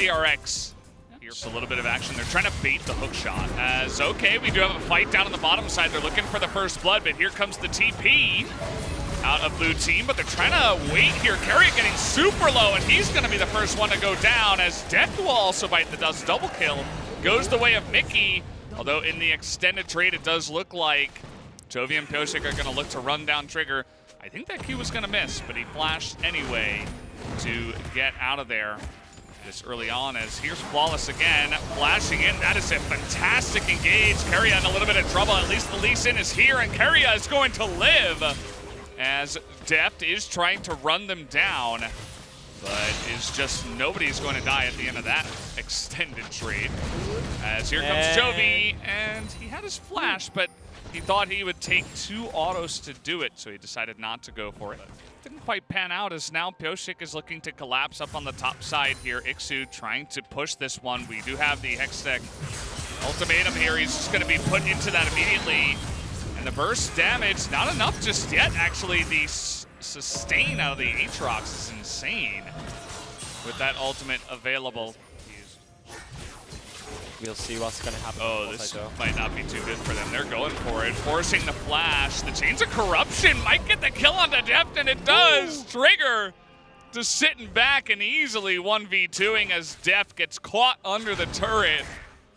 DRX. Here's a little bit of action. They're trying to bait the hook shot. As, okay, we do have a fight down on the bottom side. They're looking for the first blood, but here comes the TP out of blue team, but they're trying to wait here. Carrier getting super low, and he's going to be the first one to go down, as Death will also bite the dust. Double kill goes the way of Mickey, although in the extended trade, it does look like Jovi and Pyosik are going to look to run down Trigger. I think that Q was going to miss, but he flashed anyway to get out of there this early on, as here's Flawless again, flashing in. That is a fantastic engage. Keria in a little bit of trouble. At least the Lee Sin is here, and Keria is going to live, as Deft is trying to run them down, but is just nobody's going to die at the end of that extended trade. As here comes Jovi, and he had his flash, but he thought he would take 2 autos to do it, so he decided not to go for it. Didn't quite pan out, as now Pyosik is looking to collapse up on the top side here. Ixu trying to push this one. We do have the Hextech ultimatum here. He's just going to be put into that immediately. And the burst damage, not enough just yet, actually. The sustain out of the Aatrox is insane with that ultimate available. We'll see what's going to happen. Oh, this might not be too good for them. They're going for it, forcing the flash. The Chains of Corruption might get the kill on the Deft, and it does. Ooh. Trigger just sitting back and easily 1v2ing as Deft gets caught under the turret.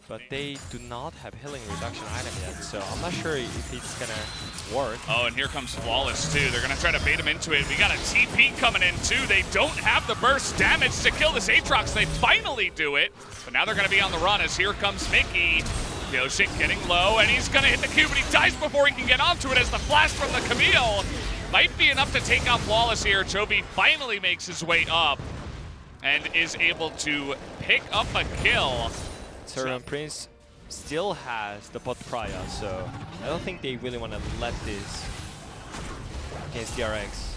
But they do not have healing reduction item yet, so I'm not sure if it's going to work. Oh, and here comes Flawless, too. They're going to try to bait him into it. We got a TP coming in, too. They don't have the burst damage to kill this Aatrox. They finally do it. But now they're going to be on the run, as here comes Mickey. Pyosik getting low, and he's going to hit the Q, but he dies before he can get onto it, as the flash from the Camille might be enough to take out Flawless here. Jovi finally makes his way up and is able to pick up a kill. Turan Prince still has the bot prior, so I don't think they really want to let this against DRX.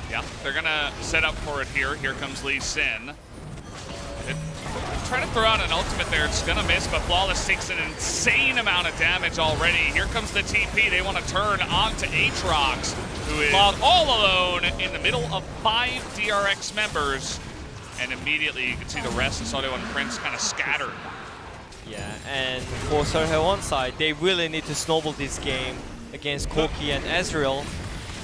Yeah, they're going to set up for it here. Here comes Lee Sin. Trying to throw out an ultimate there, it's gonna miss, but Flawless takes an insane amount of damage already. Here comes the TP, they want to turn onto Aatrox, who is all alone in the middle of 5 DRX members. And immediately you can see the rest of Saudio and Prince kind of scattered. Yeah, and for Seoheon side, they really need to snowball this game against Koki and Ezreal,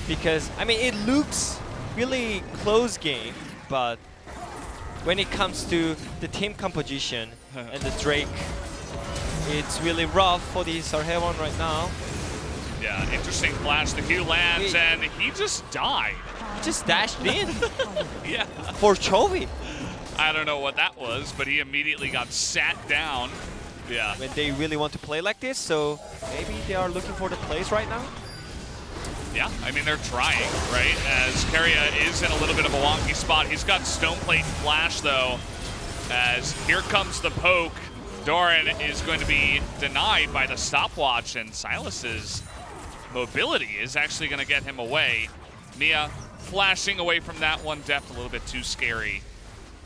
because, I mean, it looks really close game, but when it comes to the team composition and the Drake, it's really rough for the Seoheon right now. Yeah, interesting flash. The Q lands, and he just died. He just dashed in. Yeah. For Chovy. I don't know what that was, but he immediately got sat down. Yeah. When they really want to play like this, so maybe they are looking for the plays right now. Yeah, I mean, they're trying, right? As Keria is in a little bit of a wonky spot. He's got Stoneplate Flash, though, as here comes the poke. Doran is going to be denied by the stopwatch, and Silas's mobility is actually going to get him away. Mia flashing away from that one. Deft a little bit too scary.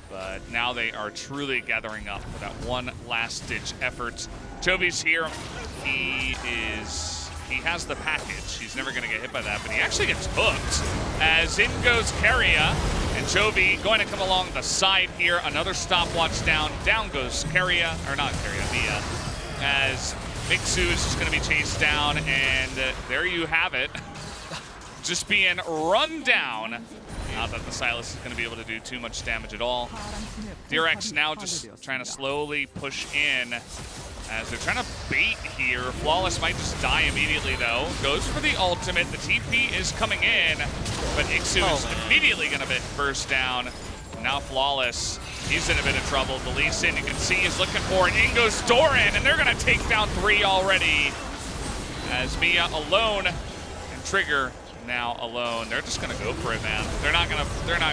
But now they are truly gathering up for that one last-ditch effort. Jovi's here. He has the package. He's never going to get hit by that, but he actually gets hooked. As in goes Keria, and Jovi going to come along the side here. Another stopwatch down. Down goes Keria, or not Keria, Mia. As Mixu is just going to be chased down, and there you have it. Just being run down. Not that the Silas is going to be able to do too much damage at all. DRX now just trying to slowly push in as they're trying to bait here. Flawless might just die immediately, though. Goes for the ultimate. The TP is coming in, but Ixu is immediately going to burst down. Now Flawless, he's in a bit of trouble. The Lee Sin, you can see, is looking for it. In goes Doran, and they're going to take down 3 already. As Mia alone and Trigger now alone. They're just going to go for it, man. They're not going to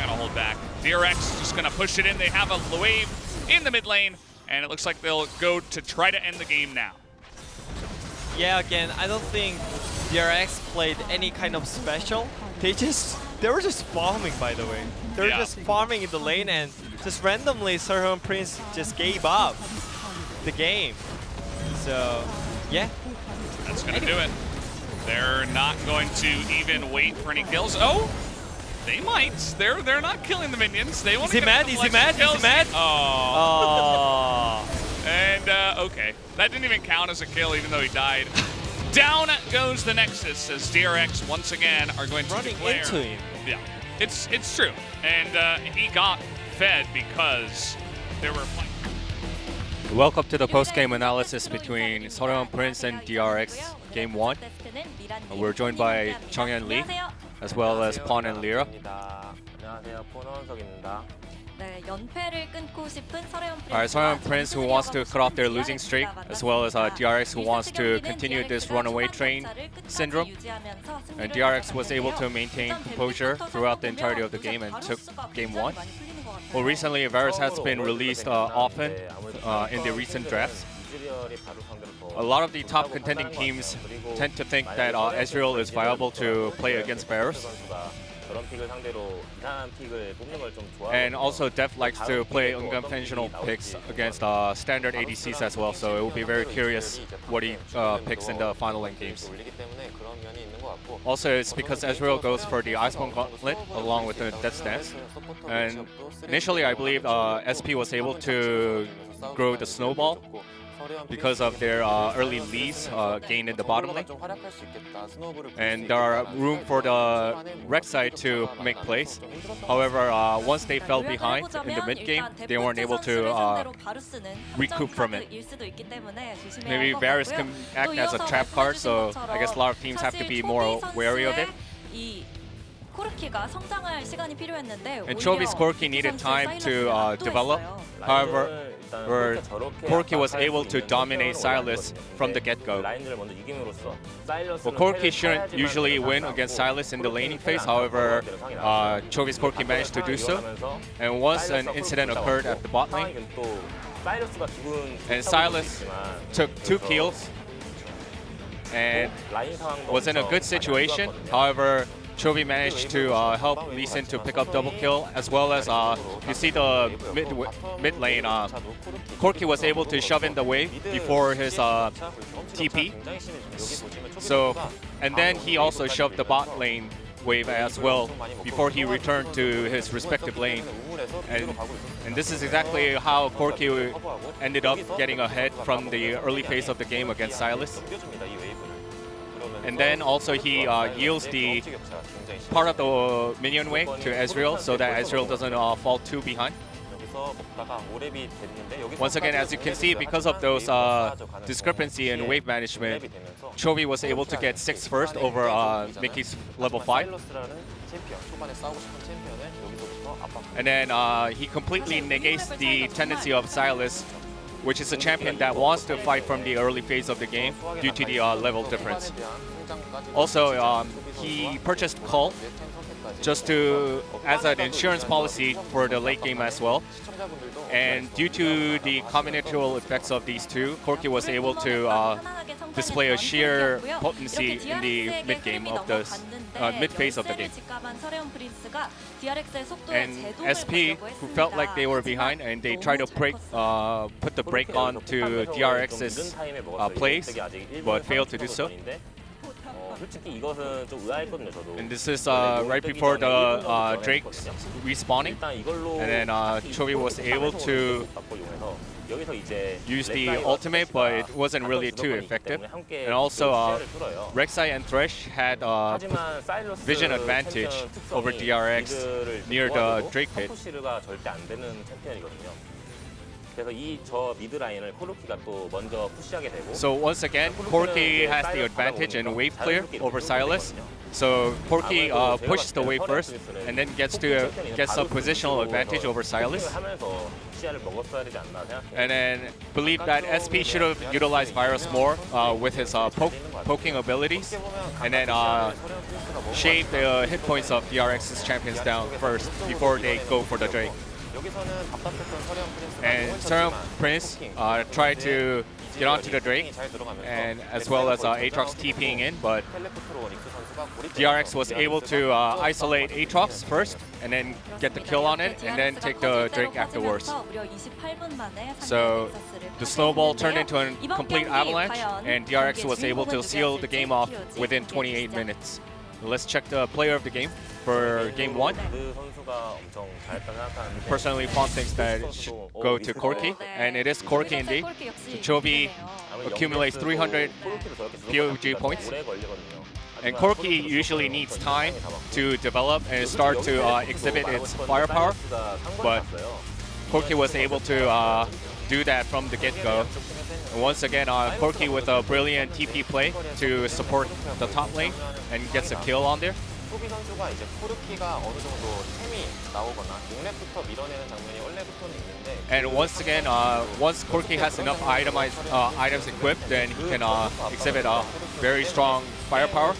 hold back. DRX is just going to push it in. They have a wave in the mid lane, and it looks like they'll go to try to end the game now. Yeah, again, I don't think DRX played any kind of special. They were just farming, by the way. They were just farming in the lane, and just randomly Seoheon Prince just gave up the game. So, yeah. That's going to do it. They're not going to even wait for any kills. Oh, They might. They're not killing the minions. They want Is to he get mad? Is he mad? Is he mad? Oh. Oh. And okay, that didn't even count as a kill, even though he died. Down goes the Nexus as DRX once again are going to Running declare. into him. Yeah, it's true, and he got fed because there were. Welcome to the post-game analysis between Seoreon Prince and DRX Game 1. We're joined by Chunghyun Lee, as well as Pawn and Lyra. Alright, Seoreon Prince who wants to cut off their losing streak, as well as DRX who wants to continue this runaway train syndrome. And DRX was able to maintain composure throughout the entirety of the game and took Game 1. Well, recently Varus has been released often in the recent drafts. A lot of the top contending teams tend to think that Ezreal is viable to play against Varus. And also Def likes to play unconventional picks against standard ADCs as well, so it will be very curious what he picks in the final lane games. Also, it's because Ezreal goes for the Iceborne Gauntlet along with the Death Stance. And initially I believe SP was able to grow the Snowball because of their early leads gained in the bottom lane. And there are room for the Rek'Sai to make plays. However, once they fell behind in the mid game, they weren't able to recoup from it. Maybe Varus can act as a trap card, so I guess a lot of teams have to be more wary of it. And Chovy's Corki needed time to develop. However, Corki was able to dominate Sylas from the get-go. Well, Corki shouldn't usually win against Sylas in the laning phase, however, Chovy's Corki managed to do so. And once an incident occurred at the bot lane, and Sylas took 2 kills and was in a good situation. However, Chovy managed to help Lee Sin to pick up double kill, as well as you see the mid lane. Corki was able to shove in the wave before his TP. So, and then he also shoved the bot lane wave as well before he returned to his respective lane. And this is exactly how Corki ended up getting ahead from the early phase of the game against Sylas. And then also he yields the part of the minion wave to Ezreal so that Ezreal doesn't fall too behind. Once again, as you can see, because of those discrepancy in wave management, Chovy was able to get 6 first over Mickey's level 5. And then he completely negates the tendency of Sylas, which is a champion that wants to fight from the early phase of the game due to the level difference. Also, he purchased Cull just to as an insurance policy for the late game as well. And due to the combinatorial effects of these two, Corki was able to display a sheer potency in the mid game of the mid phase of the game. And SP, who felt like they were behind, and they tried to put the brake on to DRX's plays, but failed to do so. And this is right before the Drake respawning, and then Chovy was able to use the ultimate, but it wasn't really too effective. And also Rek'Sai and Thresh had vision advantage over DRX near the Drake pit. So once again, Corki has the advantage in wave clear over Sylas. So Corki pushes the wave first, and then gets some positional advantage over Sylas. And then believe that SP should have utilized Virus more with his poking abilities, and then shave the hit points of DRX's champions down first before they go for the Drake. And Seoreon Prince tried to get onto the Drake, and as well as Aatrox TPing in, but DRX was able to isolate Aatrox first, and then get the kill on it, and then take the Drake afterwards. So the snowball turned into a complete avalanche, and DRX was able to seal the game off within 28 minutes. Let's check the player of the game for game 1. Personally, Fawn thinks that it should go to Corki, and it is Corki indeed. So Chovy accumulates 300 POG points. And Corki usually needs time to develop and start to exhibit its firepower, but Corki was able to do that from the get-go. And once again, Corki with a brilliant TP play to support the top lane and gets a kill on there. And once again, once Corki has enough items equipped, then he can exhibit a very strong firepower.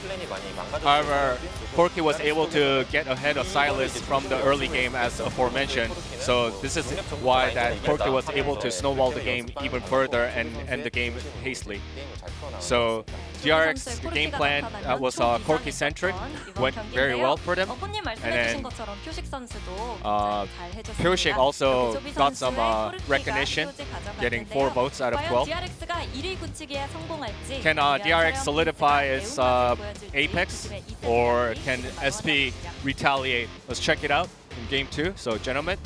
However, Corki was able to get ahead of Silas from the early game as aforementioned. So this is why that Corki was able to snowball the game even further and end the game hastily. So DRX, the game plan was Corki-centric, went very well for them. And then Pyoshik also got some recognition, getting 4 votes out of 12. Can DRX solidify its apex, or can SP retaliate? Let's check it out in game 2. So gentlemen,